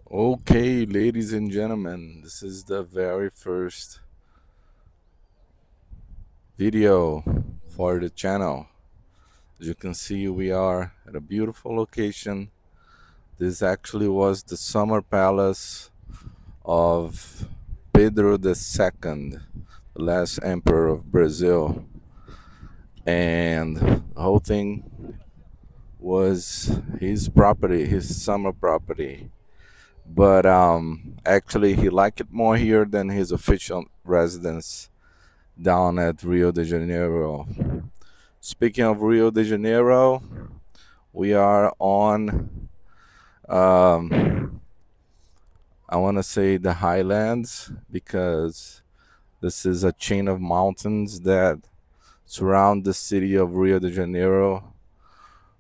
Okay, ladies and gentlemen, this is the very first video for the channel. As you can see, we are at a beautiful location. This actually was the summer palace of Pedro II, the last emperor of Brazil. And the whole thing was his property, his summer property. But actually, he liked it more here than his official residence down at Rio de Janeiro. Speaking of Rio de Janeiro, we are on, um, I want to say the highlands because this is a chain of mountains that surround the city of Rio de Janeiro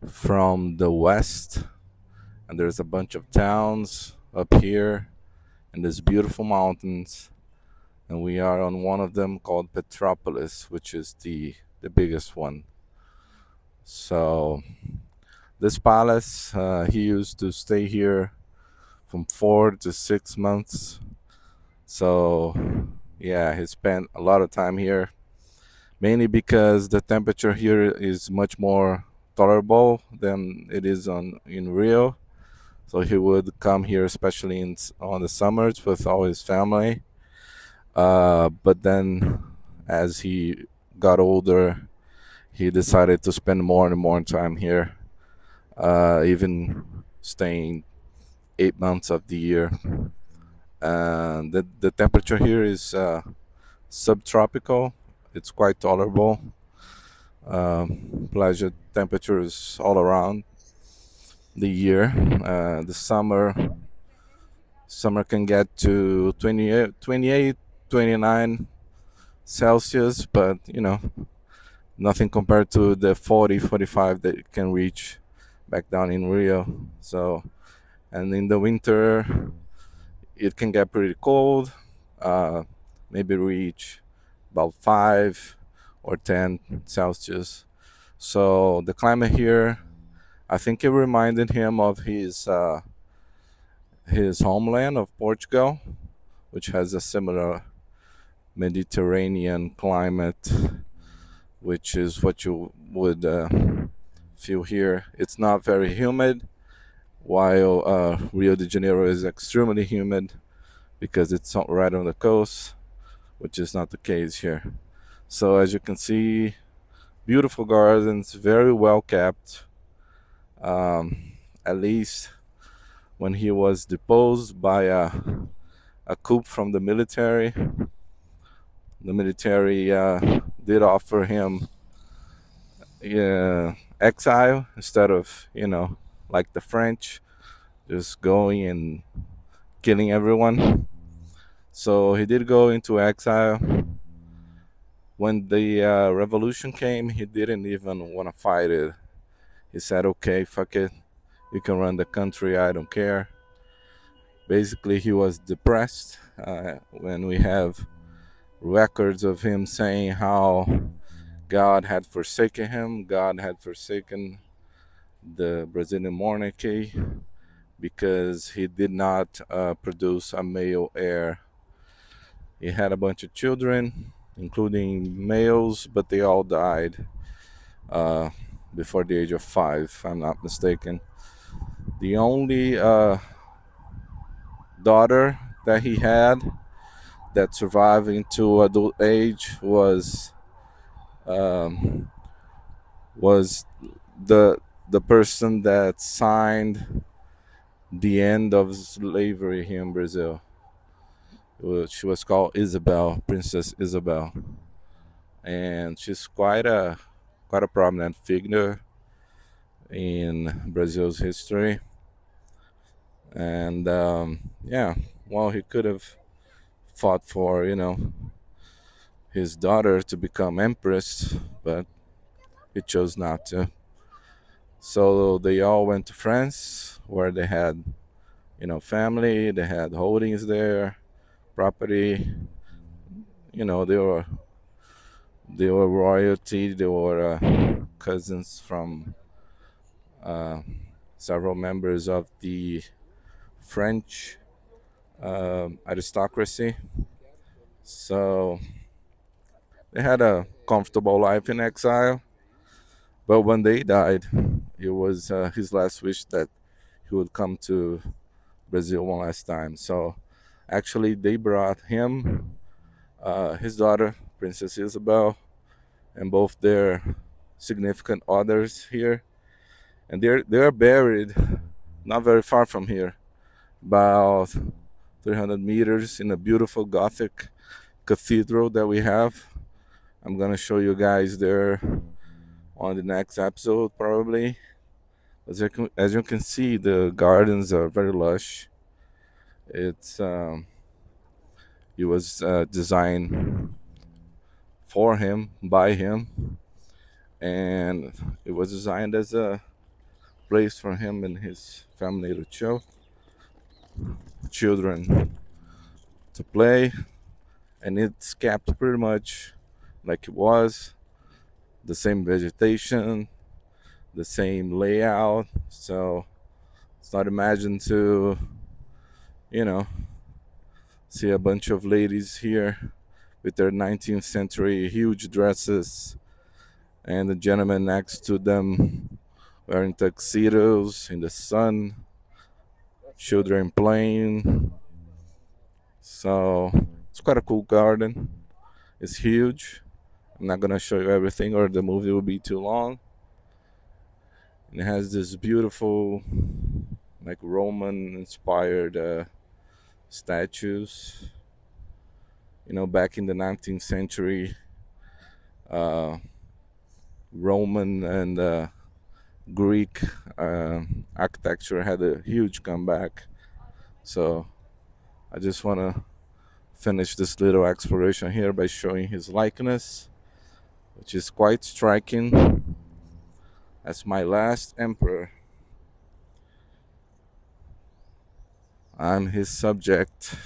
from the west. And there's a bunch of towns up here in these beautiful mountains. And we are on one of them called Petropolis, which is the biggest one. So this palace, he used to stay here from 4 to 6 months. So yeah, he spent a lot of time here, mainly because the temperature here is much more tolerable than it is on in Rio. So he would come here, especially on the summers, with all his family. But then, as he got older, he decided to spend more and more time here, even staying 8 months of the year. And the temperature here is subtropical. It's quite tolerable. Pleasure temperatures all around the year. The summer can get to 28, 29 Celsius, but nothing compared to the 40, 45 that it can reach back down in Rio. So, and in the winter, it can get pretty cold, uh, maybe reach about 5 or 10 Celsius. So the climate here, I think it reminded him of his homeland of Portugal, which has a similar Mediterranean climate, which is what you would feel here. It's not very humid, while Rio de Janeiro is extremely humid because it's right on the coast, which is not the case here. So as you can see, beautiful gardens, very well kept. At least when he was deposed by a coup from the military did offer him exile instead of like the French just going and killing everyone. So he did go into exile. When the revolution came, he didn't even want to fight it. He said, "Okay, fuck it. You can run the country. I don't care." Basically, he was depressed when we have records of him saying how God had forsaken him. God had forsaken the Brazilian monarchy because he did not produce a male heir. He had a bunch of children, including males, but they all died uh, before the age of 5, if I'm not mistaken. The only daughter that he had that survived into adult age um, was the person that signed the end of slavery here in Brazil. She was called Isabel, Princess Isabel, and she's quite a prominent figure in Brazil's history. And yeah, well, he could have fought for his daughter to become empress, but he chose not to. So they all went to France, where they had family, they had holdings there, property. They were royalty. They were cousins from uh, several members of the French aristocracy. So they had a comfortable life in exile. But when they died, it was his last wish that he would come to Brazil one last time. So actually, they brought him, his daughter, Princess Isabel, and both their significant others here, and they're buried not very far from here, about 300 meters in a beautiful Gothic cathedral that we have. I'm gonna show you guys there on the next episode probably. As you can see, the gardens are very lush. It's it was designed for him by him, and it was designed as a place for him and his family to chill, children to play, and it's kept pretty much like it was, the same vegetation, the same layout. So it's not imagined to, you know, see a bunch of ladies here with their 19th century huge dresses and the gentleman next to them wearing tuxedos in the sun, children playing. So it's quite a cool garden. It's huge. I'm not gonna show you everything or the movie will be too long. And it has this beautiful, like Roman inspired statues. You know, back in the 19th century, uh, Roman and Greek architecture had a huge comeback. So I just want to finish this little exploration here by showing his likeness, which is quite striking. As my last emperor, I'm his subject.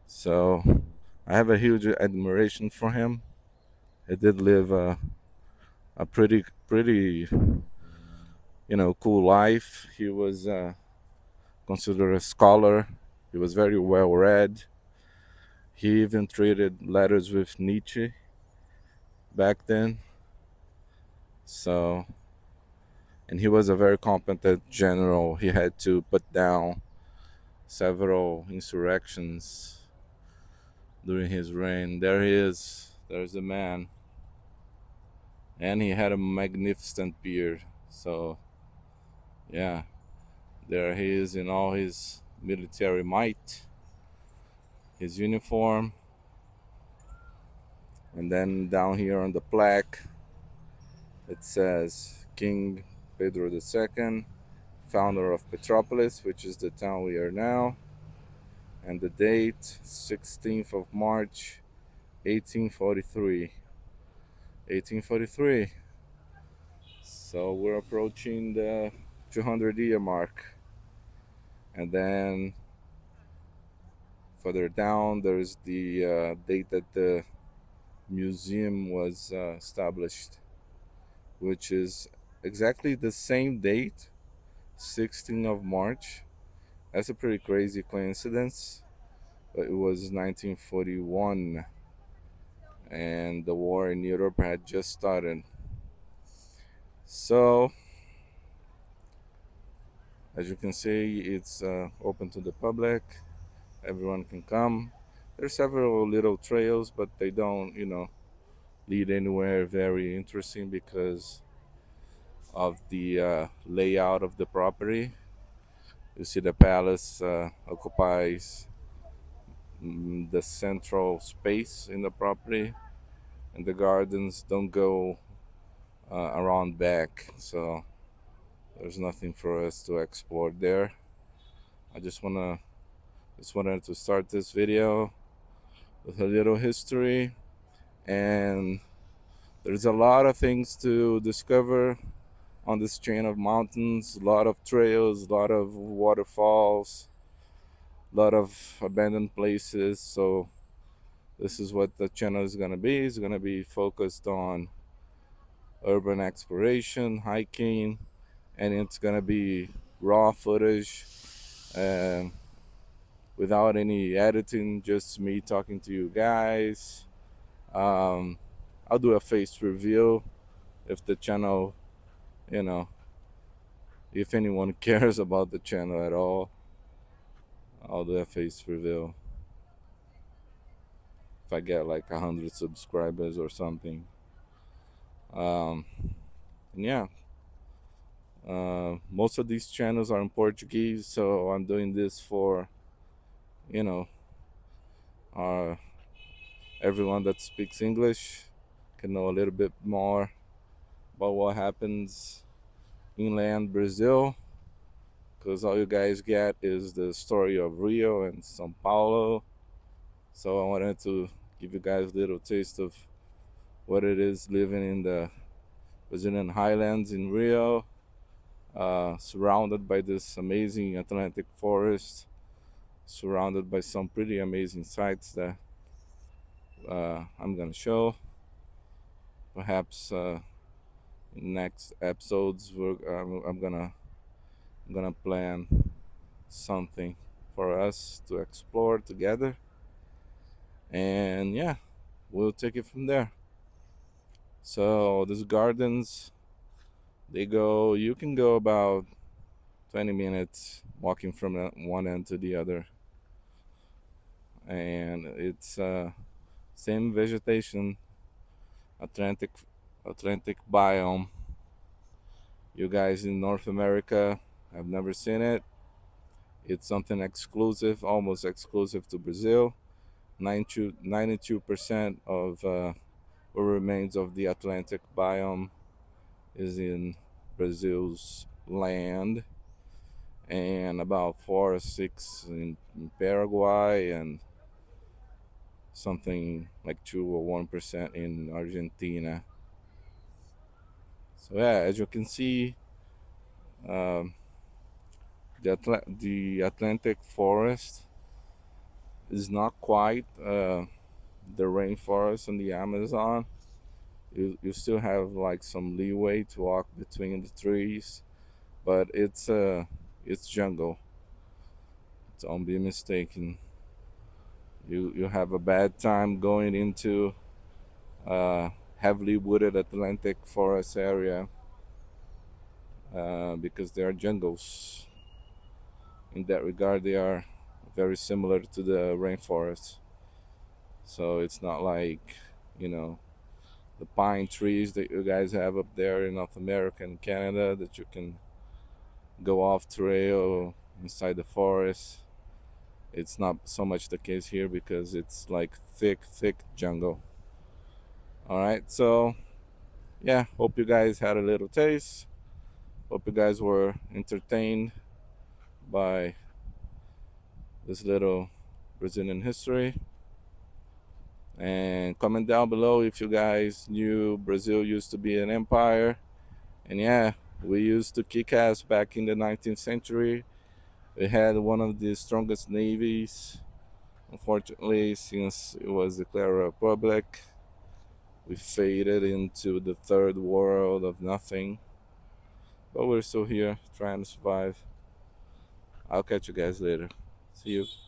So I have a huge admiration for him. He did live a pretty cool life. He was considered a scholar. He was very well read. He even traded letters with Nietzsche back then. So, and he was a very competent general. He had to put down several insurrections during his reign. There he is. There's the man. And he had a magnificent beard. So, yeah, there he is in all his military might, his uniform. And then down here on the plaque, it says King Pedro II, founder of Petropolis, which is the town we are now. And the date, 16th of March, 1843. 1843. So we're approaching the 200-year mark. And then further down, there's the date that the museum was established, which is exactly the same date, 16th of March. That's a pretty crazy coincidence. But it was 1941, and the war in Europe had just started. So, as you can see, it's open to the public. Everyone can come. There's several little trails, but they don't, lead anywhere very interesting because of the layout of the property. You see, the palace occupies the central space in the property, and the gardens don't go around back. So there's nothing for us to explore there. I just wanted to start this video with a little history, and there's a lot of things to discover on this chain of mountains. A lot of trails, a lot of waterfalls, a lot of abandoned places. So this is what the channel is going to be. It's going to be focused on urban exploration, hiking, and it's going to be raw footage, um, without any editing, just me talking to you guys. Um, I'll do a face reveal if the channel, you know, if anyone cares about the channel at all. I'll do a face reveal if I get like 100 subscribers or something. Um, and yeah, most of these channels are in Portuguese, so I'm doing this for, you know, uh, everyone that speaks English can know a little bit more about what happens inland Brazil, because all you guys get is the story of Rio and São Paulo. So I wanted to give you guys a little taste of what it is living in the Brazilian highlands in Rio, surrounded by this amazing Atlantic forest, surrounded by some pretty amazing sights that I'm gonna show. Perhaps in next episodes, I'm gonna plan something for us to explore together, and yeah, we'll take it from there. So these gardens, they go. You can go about 20 minutes walking from one end to the other, and it's same vegetation, Atlantic Atlantic biome. You guys in North America have never seen it. It's something exclusive, almost exclusive to Brazil. 92% of what remains of the Atlantic biome is in Brazil's land, and about 4 or 6 in Paraguay, and something like 2 or 1% in Argentina. So yeah, as you can see, um, the Atlantic forest is not quite the rainforest in the Amazon. You still have like some leeway to walk between the trees, but it's jungle. Don't be mistaken. You have a bad time going into heavily wooded Atlantic forest area because they are jungles. In that regard, they are very similar to the rainforest. So it's not like, you know, the pine trees that you guys have up there in North America and Canada that you can go off trail inside the forest. It's not so much the case here because it's like thick jungle. All right, so yeah, hope you guys had a little taste. Hope you guys were entertained by this little Brazilian history. And comment down below if you guys knew Brazil used to be an empire. And yeah, we used to kick ass back in the 19th century. We had one of the strongest navies. Unfortunately, since it was declared a republic, we faded into the third world of nothing. But we're still here trying to survive. I'll catch you guys later. See you.